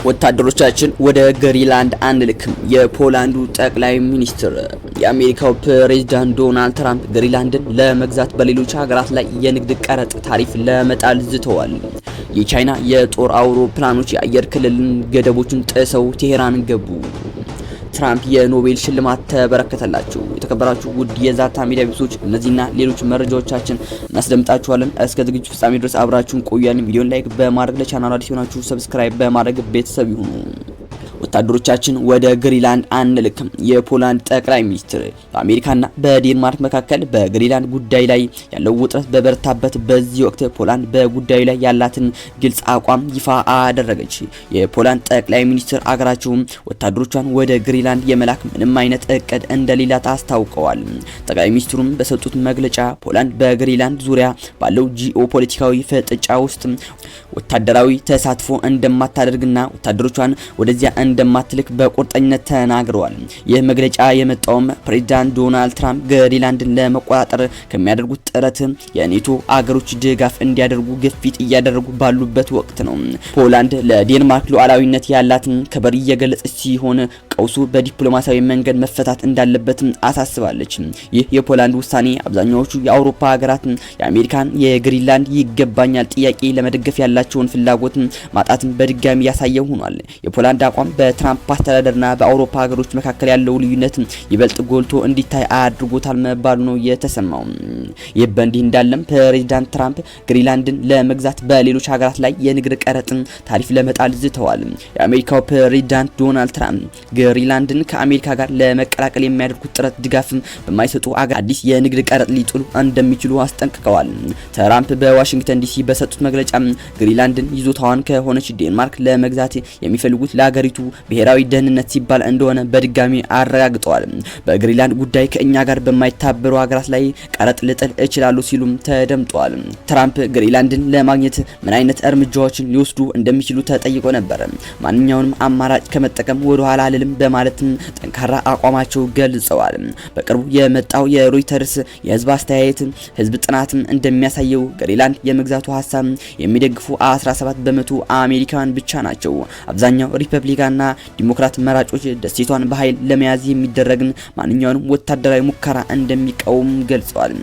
ወታደሮቻችን ወደ ግሪንላንድ አንልክም። የፖላንዱ ጠቅላይ ሚኒስትር የአሜሪካው ፕሬዝዳንት ዶናልድ ትራምፕ ግሪንላንድን ለመግዛት በሌሎች ሀገራት ላይ የንግድ ቀረጥ ታሪፍ ለመጣል ዝተዋል። የቻይና የጦር አውሮፕላኖች የአየር ክልልን ገደቦችን ጥሰው ቴሄራን ገቡ። ትራምፕ የኖቤል ሽልማት ተበረከተላቸው። የተከበራችሁ ውድ የዛታ ሚዲያ ቤተሰቦች እነዚህና ሌሎች መረጃዎቻችን እናስደምጣችኋለን። እስከ ዝግጅቱ ፍጻሜ ድረስ አብራችሁን ቆያለን። ቪዲዮን ላይክ በማድረግ ለቻናሉ አዲስ ሆናችሁ ሰብስክራይብ በማድረግ ቤተሰብ ይሁኑ። ወታደሮቻችን ወደ ግሪንላንድ አንልክም። የፖላንድ ጠቅላይ ሚኒስትር በአሜሪካና በዴንማርክ መካከል በግሪንላንድ ጉዳይ ላይ ያለው ውጥረት በበረታበት በዚህ ወቅት ፖላንድ በጉዳዩ ላይ ያላትን ግልጽ አቋም ይፋ አደረገች። የፖላንድ ጠቅላይ ሚኒስትር አገራቸው ወታደሮቿን ወደ ግሪንላንድ የመላክ ምንም አይነት እቅድ እንደሌላት አስታውቀዋል። ጠቅላይ ሚኒስትሩም በሰጡት መግለጫ ፖላንድ በግሪንላንድ ዙሪያ ባለው ጂኦፖለቲካዊ ፍጥጫ ውስጥ ወታደራዊ ተሳትፎ እንደማታደርግና ወታደሮቿን ወደዚያ እንደማትልክ በቁርጠኝነት ተናግረዋል። ይህ መግለጫ የመጣውም ፕሬዝዳንት ዶናልድ ትራምፕ ግሪንላንድን ለመቆጣጠር ከሚያደርጉት ጥረት የኔቶ አገሮች ድጋፍ እንዲያደርጉ ግፊት እያደረጉ ባሉበት ወቅት ነው። ፖላንድ ለዴንማርክ ሉዓላዊነት ያላትን ክብር እየገለጸች ሲሆን ቀውሱ በዲፕሎማሲያዊ መንገድ መፈታት እንዳለበት አሳስባለች። ይህ የፖላንድ ውሳኔ አብዛኛዎቹ የአውሮፓ ሀገራት የአሜሪካን የግሪንላንድ ይገባኛል ጥያቄ ለመደገፍ ያላቸውን ፍላጎት ማጣትን በድጋሚ ያሳየው ሆኗል። የፖላንድ አቋም በትራምፕ አስተዳደርና በአውሮፓ ሀገሮች መካከል ያለው ልዩነት ይበልጥ ጎልቶ እንዲታይ አድርጎታል መባሉ ነው የተሰማው። ይህ በእንዲህ እንዳለም ፕሬዝዳንት ትራምፕ ግሪንላንድን ለመግዛት በሌሎች ሀገራት ላይ የንግድ ቀረጥን ታሪፍ ለመጣል ዝተዋል። የአሜሪካው ፕሬዝዳንት ዶናልድ ትራምፕ ግሪንላንድን ከአሜሪካ ጋር ለመቀላቀል የሚያደርጉት ጥረት ድጋፍ በማይሰጡ አገር አዲስ የንግድ ቀረጥ ሊጥሉ እንደሚችሉ አስጠንቅቀዋል። ትራምፕ በዋሽንግተን ዲሲ በሰጡት መግለጫ ግሪንላንድን ይዞታዋን ከሆነች ዴንማርክ ለመግዛት የሚፈልጉት ለሀገሪቱ ብሔራዊ ደህንነት ሲባል እንደሆነ በድጋሚ አረጋግጠዋል። በግሪንላንድ ጉዳይ ከእኛ ጋር በማይታበሩ ሀገራት ላይ ቀረጥ ልጥል እችላለሁ ሲሉም ተደምጠዋል። ትራምፕ ግሪንላንድን ለማግኘት ምን አይነት እርምጃዎችን ሊወስዱ እንደሚችሉ ተጠይቆ ነበር። ማንኛውንም አማራጭ ከመጠቀም ወደ ኋላ አልልም በማለትም ጠንካራ አቋማቸው ገልጸዋል። በቅርቡ የመጣው የሮይተርስ የህዝብ አስተያየት ህዝብ ጥናት እንደሚያሳየው ግሪንላንድ የመግዛቱ ሀሳብ የሚደግፉ 17 በመቶ አሜሪካን ብቻ ናቸው። አብዛኛው ሪፐብሊካንና ዲሞክራት መራጮች ደሴቷን በኃይል ለመያዝ የሚደረግን ማንኛውንም ወታደራዊ ሙከራ እንደሚቃወሙ ገልጸዋል።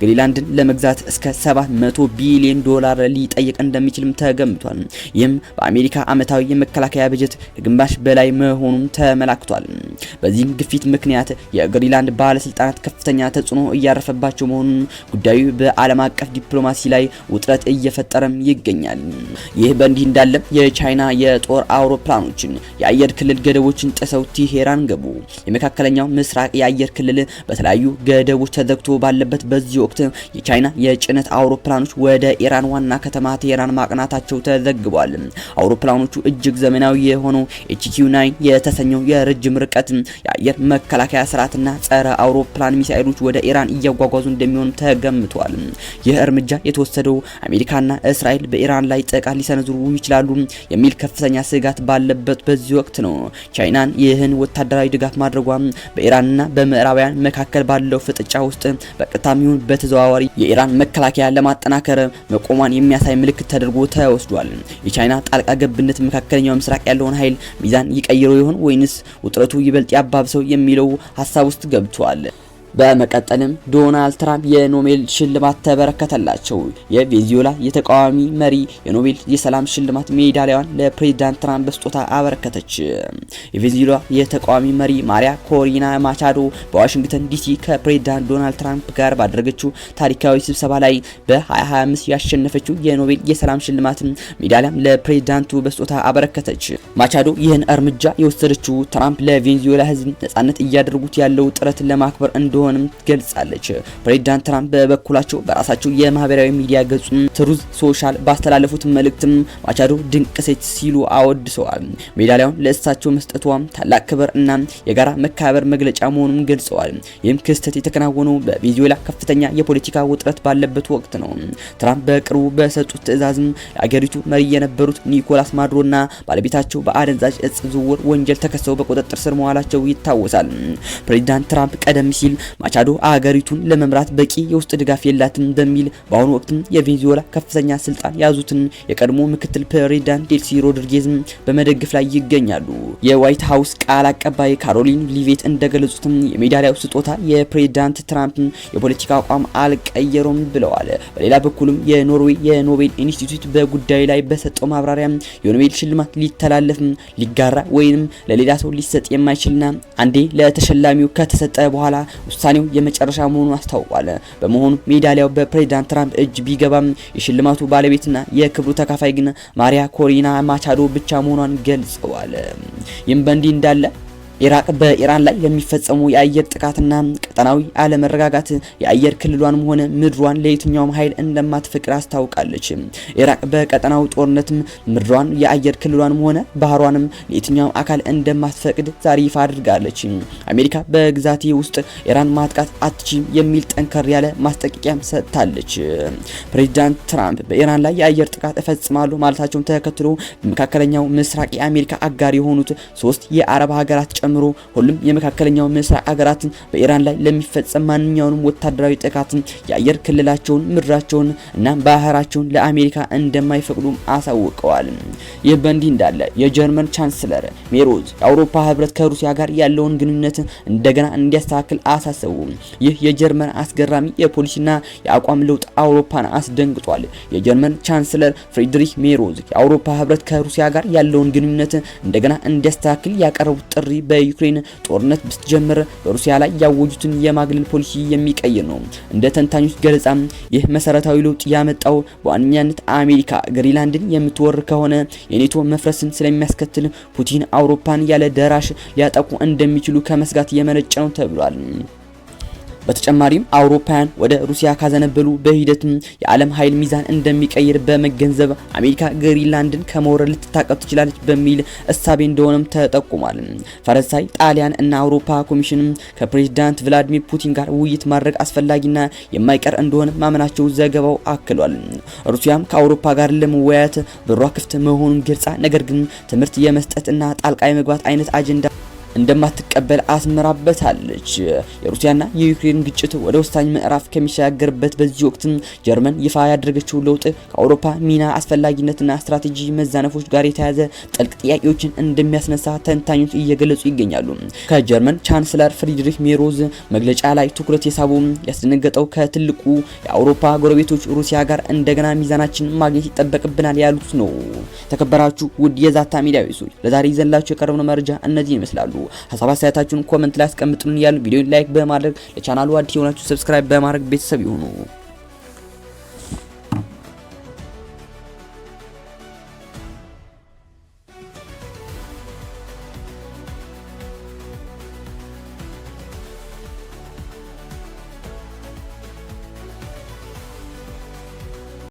ግሪንላንድን ለመግዛት እስከ 700 ቢሊዮን ዶላር ሊጠይቅ እንደሚችልም ተገምቷል። ይህም በአሜሪካ ዓመታዊ የመከላከያ በጀት ከግማሽ በላይ መሆኑን ተመላክቷል። በዚህም ግፊት ምክንያት የግሪንላንድ ባለስልጣናት ከፍተኛ ተጽዕኖ እያረፈባቸው መሆኑን ጉዳዩ በዓለም አቀፍ ዲፕሎማሲ ላይ ውጥረት እየፈጠረም ይገኛል። ይህ በእንዲህ እንዳለም የቻይና የጦር አውሮፕላኖችን የአየር ክልል ገደቦችን ጥሰው ቴሄራን ገቡ። የመካከለኛው ምስራቅ የአየር ክልል በተለያዩ ገደቦች ተዘግቶ ባለበት በዚህ ወቅት የቻይና የጭነት አውሮፕላኖች ወደ ኢራን ዋና ከተማ ቴሄራን ማቅናታቸው ተዘግቧል። አውሮፕላኖቹ እጅግ ዘመናዊ የሆነው HQ-9 የተሰኘው የረጅም ርቀት የአየር መከላከያ ስርዓትና ጸረ አውሮፕላን ሚሳኤሎች ወደ ኢራን እያጓጓዙ እንደሚሆን ተገምቷል። ይህ እርምጃ የተወሰደው አሜሪካና እስራኤል በኢራን ላይ ጥቃት ሊሰነዝሩ ይችላሉ የሚል ከፍተኛ ስጋት ባለበት በዚህ ወቅት ነው። ቻይናን ይህን ወታደራዊ ድጋፍ ማድረጓ በኢራንና በምዕራባውያን መካከል ባለው ፍጥጫ ውስጥ በቀጥታም ይሁን በተዘዋዋሪ የኢራን መከላከያ ለማጠናከር መቆሟን የሚያሳይ ምልክት ተደርጎ ተወስዷል። የቻይና ጣልቃ ገብነት መካከለኛው ምስራቅ ያለውን ኃይል ሚዛን ይቀይረው ይሆን ወይንስ ውጥረቱ ይበልጥ ያባብሰው የሚለው ሀሳብ ውስጥ ገብቷል። በመቀጠልም ዶናልድ ትራምፕ የኖቤል ሽልማት ተበረከተላቸው። የቬኔዙዌላ የተቃዋሚ መሪ የኖቤል የሰላም ሽልማት ሜዳሊያዋን ለፕሬዝዳንት ትራምፕ በስጦታ አበረከተች። የቬኔዙዌላ የተቃዋሚ መሪ ማሪያ ኮሪና ማቻዶ በዋሽንግተን ዲሲ ከፕሬዝዳንት ዶናልድ ትራምፕ ጋር ባደረገችው ታሪካዊ ስብሰባ ላይ በ2025 ያሸነፈችው የኖቤል የሰላም ሽልማት ሜዳሊያም ለፕሬዝዳንቱ በስጦታ አበረከተች። ማቻዶ ይህን እርምጃ የወሰደችው ትራምፕ ለቬኔዙዌላ ሕዝብ ነጻነት እያደረጉት ያለው ጥረት ለማክበር እንደሆነ ገልጻለች። ፕሬዝዳንት ትራምፕ በበኩላቸው በራሳቸው የማህበራዊ ሚዲያ ገጹ ትሩዝ ሶሻል ባስተላለፉት መልእክትም ማቻዶ ድንቅ ሴት ሲሉ አወድሰዋል። ሜዳሊያውን ለእሳቸው መስጠቷም ታላቅ ክብር እና የጋራ መከባበር መግለጫ መሆኑን ገልጸዋል። ይህም ክስተት የተከናወነው በቬኔዙዌላ ከፍተኛ የፖለቲካ ውጥረት ባለበት ወቅት ነው። ትራምፕ በቅርቡ በሰጡት ትዕዛዝም የአገሪቱ መሪ የነበሩት ኒኮላስ ማዱሮና ባለቤታቸው በአደንዛዥ እጽ ዝውውር ወንጀል ተከሰው በቁጥጥር ስር መዋላቸው ይታወሳል። ፕሬዝዳንት ትራምፕ ቀደም ሲል ማቻዶ አገሪቱን ለመምራት በቂ የውስጥ ድጋፍ የላትም በሚል በአሁኑ ወቅት የቬኔዙዌላ ከፍተኛ ስልጣን ያዙትን የቀድሞ ምክትል ፕሬዝዳንት ዴልሲ ሮድሪጌዝ በመደገፍ ላይ ይገኛሉ። የዋይት ሃውስ ቃል አቀባይ ካሮሊን ሊቬት እንደገለጹት የሜዳሊያው ስጦታ የፕሬዝዳንት ትራምፕ የፖለቲካ አቋም አልቀየሩም ብለዋል። በሌላ በኩልም የኖርዌይ የኖቤል ኢንስቲትዩት በጉዳዩ ላይ በሰጠው ማብራሪያ የኖቤል ሽልማት ሊተላለፍ ሊጋራ ወይንም ለሌላ ሰው ሊሰጥ የማይችልና አንዴ ለተሸላሚው ከተሰጠ በኋላ ውሳኔው የመጨረሻ መሆኑን አስታውቋል። በመሆኑ ሜዳሊያው በፕሬዝዳንት ትራምፕ እጅ ቢገባም የሽልማቱ ባለቤትና የክብሩ ተካፋይ ግን ማሪያ ኮሪና ማቻዶ ብቻ መሆኗን ገልጸዋል። ይህም በእንዲህ እንዳለ ኢራቅ በኢራን ላይ የሚፈጸሙ የአየር ጥቃትና ቀጠናዊ አለመረጋጋት የአየር ክልሏንም ሆነ ምድሯን ለየትኛውም ኃይል እንደማትፈቅድ አስታውቃለች። ኢራቅ በቀጠናው ጦርነትም ምድሯን የአየር ክልሏንም ሆነ ባህሯንም ለየትኛውም አካል እንደማትፈቅድ ዛሬ ይፋ አድርጋለች። አሜሪካ በግዛቴ ውስጥ ኢራን ማጥቃት አትችም የሚል ጠንከር ያለ ማስጠንቀቂያም ሰጥታለች። ፕሬዝዳንት ትራምፕ በኢራን ላይ የአየር ጥቃት እፈጽማሉ ማለታቸውን ተከትሎ በመካከለኛው ምስራቅ የአሜሪካ አጋር የሆኑት 3 የአረብ ሀገራት ጨምሮ ሁሉም የመካከለኛው ምስራቅ ሀገራት በኢራን ላይ ለሚፈጸም ማንኛውንም ወታደራዊ ጥቃት የአየር ክልላቸውን፣ ምድራቸውን እና ባህራቸውን ለአሜሪካ እንደማይፈቅዱ አሳውቀዋል። ይህ በእንዲህ እንዳለ የጀርመን ቻንስለር ሜሮዝ የአውሮፓ ህብረት ከሩሲያ ጋር ያለውን ግንኙነት እንደገና እንዲያስተካክል አሳሰቡ። ይህ የጀርመን አስገራሚ የፖሊሲና የአቋም ለውጥ አውሮፓን አስደንግጧል። የጀርመን ቻንስለር ፍሬድሪክ ሜሮዝ የአውሮፓ ህብረት ከሩሲያ ጋር ያለውን ግንኙነት እንደገና እንዲያስተካክል ያቀረቡት ጥሪ በዩክሬን ጦርነት ብትጀምር በሩሲያ ላይ ያወጁትን የማግለል ፖሊሲ የሚቀይር ነው። እንደ ተንታኞች ገለጻ ይህ መሰረታዊ ለውጥ ያመጣው በዋነኛነት አሜሪካ ግሪንላንድን የምትወር ከሆነ የኔቶ መፍረስን ስለሚያስከትል ፑቲን አውሮፓን ያለ ደራሽ ሊያጠቁ እንደሚችሉ ከመስጋት የመነጨ ነው ተብሏል። በተጨማሪም አውሮፓውያን ወደ ሩሲያ ካዘነበሉ በሂደትም የዓለም ኃይል ሚዛን እንደሚቀይር በመገንዘብ አሜሪካ ግሪንላንድን ከመውረር ልትታቀብ ትችላለች በሚል እሳቤ እንደሆነም ተጠቁሟል። ፈረንሳይ፣ ጣሊያን እና አውሮፓ ኮሚሽን ከፕሬዝዳንት ቭላዲሚር ፑቲን ጋር ውይይት ማድረግ አስፈላጊና የማይቀር እንደሆነ ማመናቸው ዘገባው አክሏል። ሩሲያም ከአውሮፓ ጋር ለመወያየት በሯ ክፍት መሆኑን ገልጻ ነገር ግን ትምህርት የመስጠትና ጣልቃ የመግባት አይነት አጀንዳ እንደማትቀበል አስመራበታለች። የሩሲያና የዩክሬን ግጭት ወደ ወሳኝ ምዕራፍ ከሚሻገርበት በዚህ ወቅት ጀርመን ይፋ ያደረገችው ለውጥ ከአውሮፓ ሚና አስፈላጊነትና ስትራቴጂ መዛነፎች ጋር የተያዘ ጥልቅ ጥያቄዎችን እንደሚያስነሳ ተንታኞች እየገለጹ ይገኛሉ። ከጀርመን ቻንስለር ፍሪድሪክ ሜሮዝ መግለጫ ላይ ትኩረት የሳቡ ያስደነገጠው ከትልቁ የአውሮፓ ጎረቤቶች ሩሲያ ጋር እንደገና ሚዛናችን ማግኘት ይጠበቅብናል ያሉት ነው። ተከበራችሁ ውድ የዛታ ሚዲያ ቤተሰቦች ለዛሬ ይዘንላችሁ የቀረበው መረጃ እነዚህ ይመስላሉ። ሀሳብ አስተያየታችሁን ኮሜንት ላይ አስቀምጡልን። ቪዲዮን ላይክ በማድረግ ለቻናሉ አዲስ የሆናችሁ ሰብስክራይብ በማድረግ ቤተሰብ ይሁኑ።